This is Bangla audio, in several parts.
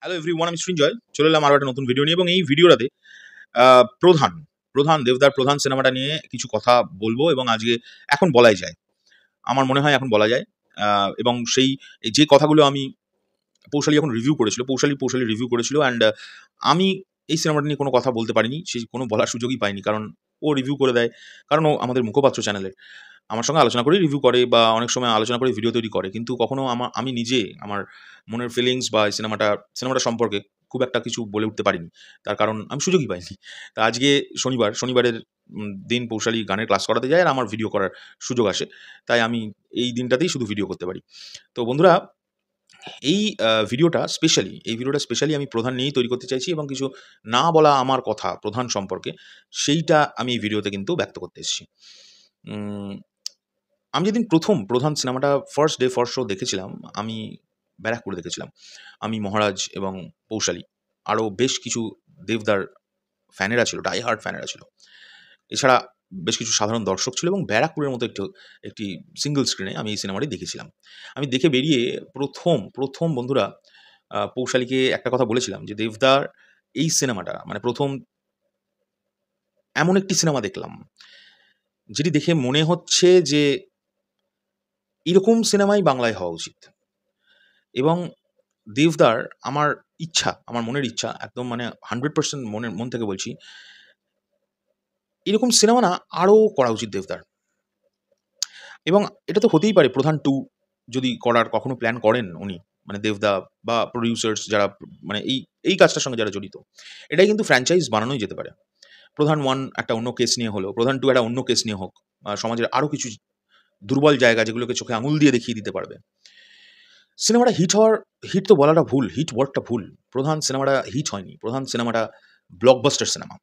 হ্যালো এভরিওয়ান, আমি সৃঞ্জয় চলে এলাম আরও একটা নতুন ভিডিও নিয়ে। এবং এই ভিডিওটাতে প্রধান প্রধান দেবদার প্রধান সিনেমাটা নিয়ে কিছু কথা বলবো। এবং আজকে এখন বলাই যায়, আমার মনে হয় এখন বলা যায়। এবং এই যে কথাগুলো আমি পৌশালী এখন রিভিউ করেছিল, পৌশালী রিভিউ করেছিল, অ্যান্ড আমি এই সিনেমাটা নিয়ে কোনো কথা বলতে পারিনি, সেই কোনো বলার সুযোগই পাইনি, কারণ ও রিভিউ করে দেয়। কারণ ও আমাদের মুখপাত্র চ্যানেলের, আমার সঙ্গে আলোচনা করেই রিভিউ করে বা অনেক সময় আলোচনা করে ভিডিও তৈরি করে, কিন্তু কখনো আমি নিজে আমার মনের ফিলিংস বা এই সিনেমাটা সম্পর্কে খুব একটা কিছু বলে উঠতে পারিনি। তার কারণ আমি সুযোগই পাইনি। তা আজকে শনিবারের দিন পৌশালী গানের ক্লাস করাতে যায় আর আমার ভিডিও করার সুযোগ আসে। তাই আমি এই দিনটাতেই শুধু ভিডিও করতে পারি। তো বন্ধুরা, এই ভিডিওটা স্পেশালি আমি প্রধান নিয়েই তৈরি করতে চাইছি, এবং কিছু না বলা আমার কথা প্রধান সম্পর্কে, সেইটা আমি এই ভিডিওতে কিন্তু ব্যক্ত করতে এসেছি। উম আমি যেদিন প্রথম প্রধান সিনেমাটা ফার্স্ট শো দেখেছিলাম, আমি ব্যারাকপুরে দেখেছিলাম। আমি, মহারাজ এবং পৌশালী, আরও বেশ কিছু দেবদার ফ্যানেরা ছিল, ডাই হার্ড ফ্যানেরা ছিল। এছাড়া বেশ কিছু সাধারণ দর্শক ছিল, এবং ব্যারাকপুরের মতো একটি সিঙ্গল স্ক্রিনে আমি এই সিনেমাটি দেখেছিলাম। আমি দেখে বেরিয়ে প্রথম বন্ধুরা পৌশালীকে একটা কথা বলেছিলাম যে, দেবদার এই সিনেমাটা মানে প্রথম এমন একটি সিনেমা দেখলাম, যেটি দেখে মনে হচ্ছে যে এরকম সিনেমাই বাংলায় হওয়া উচিত। এবং দেবদার আমার মনের ইচ্ছা, একদম মানে 100% মন থেকে বলছি, এরকম সিনেমা না আরও করা উচিত দেবদার। এবং এটা তো হতেই পারে প্রধান 2 যদি করার কখনো প্ল্যান করেন উনি, মানে দেবদা বা প্রোডিউসার্স যারা মানে এই কাজটার সঙ্গে যারা জড়িত, এটাই কিন্তু ফ্র্যাঞ্চাইজ বানানোই যেতে পারে। প্রধান 1 একটা অন্য কেস নিয়ে হলো, প্রধান 2 একটা অন্য কেস নিয়ে হোক, সমাজের আরও কিছু দুর্বল জায়গা যেগুলোকে চোখে আঙুল দিয়ে দেখিয়ে দিতে পারবে। সিনেমাটা হিট তো বলাটা ভুল, হিট ওয়ার্ডটা ভুল। প্রধান সিনেমাটা হিট হয়নি। প্রধান সিনেমাটা ব্লকবাস্টার সিনেমা।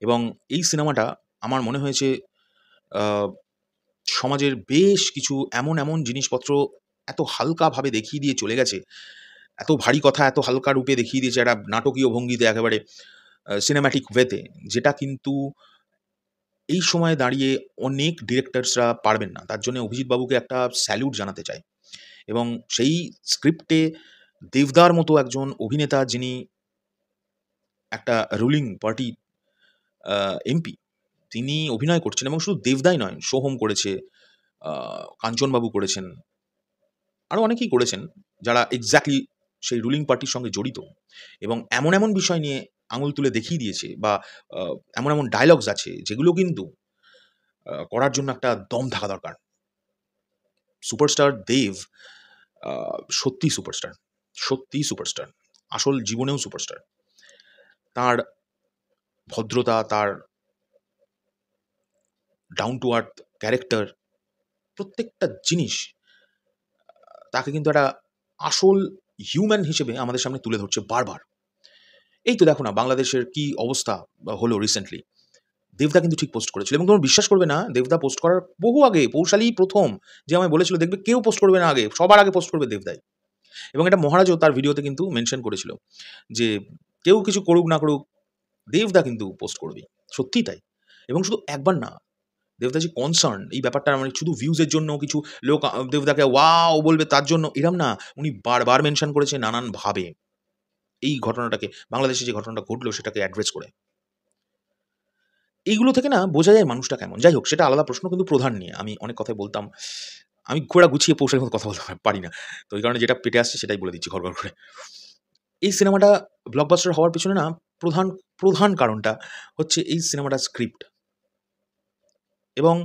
এবং এই সিনেমাটা আমার মনে হয়েছে আ সমাজের বেশ কিছু এমন জিনিসপত্র এত হালকাভাবে দেখিয়ে দিয়ে চলে গেছে। এত ভারী কথা এত হালকা রূপে দেখিয়ে দিয়েছে একটা নাটকীয় ভঙ্গিতে, একেবারে সিনেম্যাটিক ওয়েতে, যেটা কিন্তু এই সময়ে দাঁড়িয়ে অনেক ডিরেক্টরসরা পারবেন না। তার জন্য অভিজিৎ বাবুকে একটা স্যালুট জানাতে চাই। এবং সেই স্ক্রিপ্টে দেবদার মতো একজন অভিনেতা, যিনি একটা রুলিং পার্টি এমপি, তিনি অভিনয় করছেন। এবং শুধু দেবদাই নয়, সোহম করেছে, কাঞ্চনবাবু করেছেন, আরও অনেকেই করেছেন, যারা এক্স্যাক্টলি সেই রুলিং পার্টির সঙ্গে জড়িত। এবং এমন বিষয় নিয়ে আঙুল তুলে দেখিয়ে দিয়েছে, বা এমন ডায়ালগস আছে যেগুলো কিন্তু করার জন্য একটা দম থাকা দরকার। সুপারস্টার দেব সত্যিই সুপারস্টার। আসল জীবনেও সুপারস্টার। তার ভদ্রতা, তার ডাউন টু আর্থ ক্যারেক্টার, প্রত্যেকটা জিনিস তাকে কিন্তু একটা আসল হিউম্যান হিসেবে আমাদের সামনে তুলে ধরছে বারবার। এই তো দেখো না বাংলাদেশের কি অবস্থা হলো রিসেন্টলি। দেবদা কিন্তু ঠিক পোস্ট করেছিল, এবং তোমরা বিশ্বাস করবে না, দেবদা পোস্ট করার বহু আগে, পৌশালী প্রথম যে আমায় বলেছিল, দেখবে কেউ পোস্ট করবে না আগে, সবার আগে পোস্ট করবে দেবদাই। এবং এটা মহারাজও তার ভিডিওতে কিন্তু মেনশন করেছিল যে, কেউ কিছু করুক না করুক, দেবদা কিন্তু পোস্ট করবেই। সত্যিই তাই। এবং শুধু একবার না, দেবদা যে কনসার্ন এই ব্যাপারটা, মানে শুধু ভিউজের জন্য কিছু লোক দেবদাকে ওয়াও বলবে তার জন্য এরম না, উনি বারবার মেনশন করেছে নানানভাবে এই ঘটনাটাকে, বাংলাদেশে যে ঘটনাটা ঘটলো সেটাকে অ্যাড্রেস করে। এইগুলো থেকে না বোঝা যায় মানুষটা কেমন। যাই হোক, সেটা আলাদা প্রশ্ন। কিন্তু প্রধান নিয়ে আমি অনেক কথাই বলতাম। আমি ঘোড়া গুছিয়ে পৌঁছার মতো কথা বলতে পারি না। তো এই কারণে যেটা পেটে আসছে সেটাই বলে দিচ্ছি ঘড়ঘড় করে। এই সিনেমাটা ব্লকবাস্টার হওয়ার পেছনে না প্রধান প্রধান কারণটা হচ্ছে এই সিনেমাটার স্ক্রিপ্ট। এবং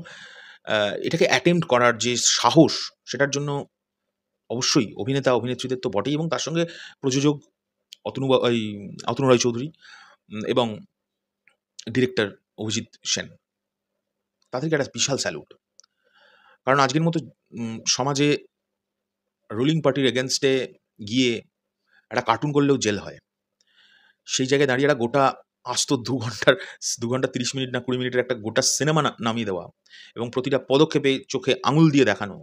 এটাকে অ্যাটেম্প্ট করার যে সাহস, সেটার জন্য অবশ্যই অভিনেত্রীদের তো বটেই, এবং তার সঙ্গে প্রযোজক অতনু রায়চৌধুরী এবং ডিরেক্টর অভিজিৎ সেন, তাদেরকে একটা বিশাল স্যালুট। কারণ আজকের মতো সমাজে রুলিং পার্টির এগেইনস্টে গিয়ে একটা কার্টুন করলেও জেল হয়। সেই জায়গায় দাঁড়িয়ে একটা গোটা আস্ত ২ ঘন্টা ৩০ মিনিট না ২০ মিনিটের একটা গোটা সিনেমা নামিয়ে দেওয়া, এবং প্রতিটা পদক্ষেপে চোখে আঙুল দিয়ে দেখানো।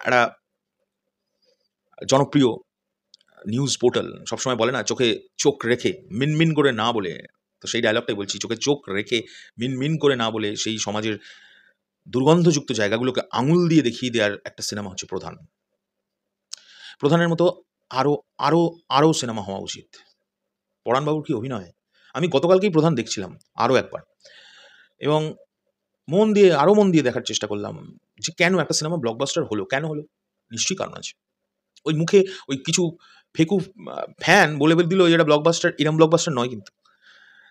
একটা জনপ্রিয় নিউজ পোর্টাল সবসময় বলে না, চোখে চোখ রেখে মিনমিন করে না বলে, তো সেই ডায়লগটাই বলছি, চোখে চোখ রেখে মিনমিন করে না বলে সেই সমাজের দুর্গন্ধযুক্ত জায়গাগুলোকে আঙুল দিয়ে দেখিয়ে দেওয়ার একটা সিনেমা হচ্ছে প্রধান। প্রধানের মতো আরও আরও আরও সিনেমা হওয়া উচিত। পরাণবাবুর কি অভিনয়! আমি গতকালকেই প্রধান দেখছিলাম আরও একবার, এবং আরও মন দিয়ে দেখার চেষ্টা করলাম যে কেন একটা সিনেমা ব্লকবাস্টার হলো? কেন হলো? নিশ্চয়ই কারণ আছে। ওই মুখে ওই কিছু ফেকু ফ্যান বলে দিল যে এটা ব্লকবাস্টার, এরম ব্লকবাস্টার নয় কিন্তু।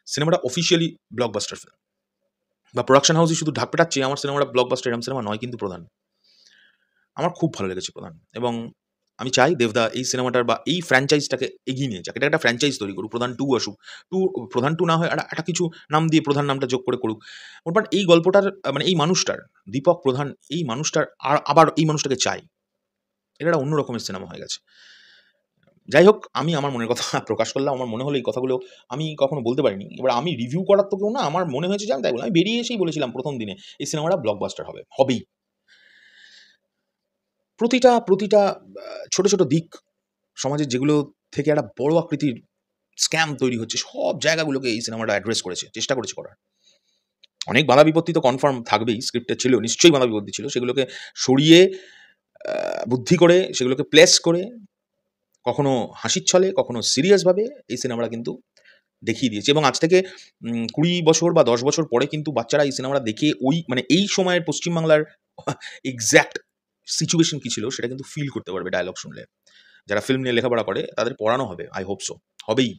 সিনেমাটা অফিসিয়ালি ব্লকবাস্টার ফিল্ম, বা প্রোডাকশন হাউসই শুধু ঢাক পেটাচ্ছে আমার সিনেমাটা ব্লকবাস্টার, এরম সিনেমা নয় কিন্তু প্রধান। আমার খুব ভালো লেগেছে প্রধান, এবং আমি চাই দেবদা এই সিনেমাটার বা এই ফ্র্যাঞ্চাইজটাকে এগিয়ে নিয়ে যাক। এটা একটা ফ্র্যাঞ্চাইজ তৈরি করুক। প্রধান 2 আসুক। প্রধান 2 না হয় একটা কিছু নাম দিয়ে প্রধান নামটা যোগ করে করুক। বাট এই গল্পটার মানে এই মানুষটার, দীপক প্রধান, এই মানুষটার আবার এই মানুষটাকে চাই। এটা একটা অন্য রকমের সিনেমা হয়ে গেছে। যাই হোক, আমি আমার মনের কথা প্রকাশ করলাম। আমার মনে হলো এই কথাগুলো আমি কখনো বলতে পারিনি। এবার আমি রিভিউ করার তো কেউ না। আমার মনে হয়েছে যে আমি তাই বললাম। আমি বেরিয়ে এসেই বলেছিলাম ১ম দিনে এই সিনেমাটা ব্লকবাস্টার হবে। হবেই। প্রতিটা ছোট, ছোট দিক সমাজের যেগুলো থেকে একটা বড় আকৃতির স্ক্যাম তৈরি হচ্ছে, সব জায়গাগুলোকে এই সিনেমাটা অ্যাড্রেস করেছে, চেষ্টা করেছে করার। অনেক বাধা বিপত্তি তো কনফার্ম থাকবেই, স্ক্রিপ্টে ছিল, নিশ্চয়ই বাধা বিপত্তি ছিল। সেগুলোকে সরিয়ে বুদ্ধি করে, সেগুলোকে প্লেস করে, কখনো হাসির ছলে, কখনো সিরিয়াসভাবে এই সিনেমাটা কিন্তু দেখিয়ে দিয়েছে, এবং আজ থেকে ২০ বছর বা ১০ বছর পরে কিন্তু বাচ্চারা এই সিনেমাটা দেখে ওই মানে এই সময়ের পশ্চিমবাংলার এক্সাক্ট সিচুয়েশন কি ছিল সেটা কিন্তু ফিল করতে পারবে ডায়ালগ শুনলে। যারা ফিল্ম নিয়ে লেখাপড়া করে তাদের পড়ানো হবে। I hope so. হবেই।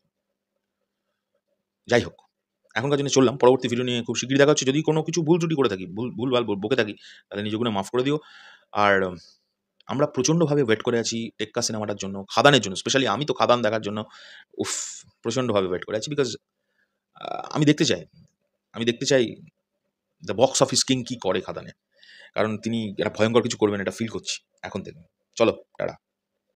যাই হোক, এখনকার জন্য চললাম। পরবর্তী ভিডিও নিয়ে খুব শিগগিরই দেখা হচ্ছে। যদি কোনো কিছু ভুল ত্রুটি করে থাকি, ভুলভাল বকে থাকি, তাহলে নিজগুলো মাফ করে দিও। আর আমরা প্রচণ্ডভাবে ওয়েট করে আছি টেক্কা সিনেমাটার জন্য, খাদানের জন্য। স্পেশালি আমি তো খাদান দেখার জন্য উফ! প্রচণ্ডভাবে ওয়েট করে আছি। বিকজ আমি দেখতে চাই। আমি দেখতে চাই দ্য বক্স অফিস কিং কি করে খাদানে। কারণ তিনি একটা ভয়ঙ্কর কিছু করবেন এটা ফিল করছি এখন থেকে। চলো, টাটা।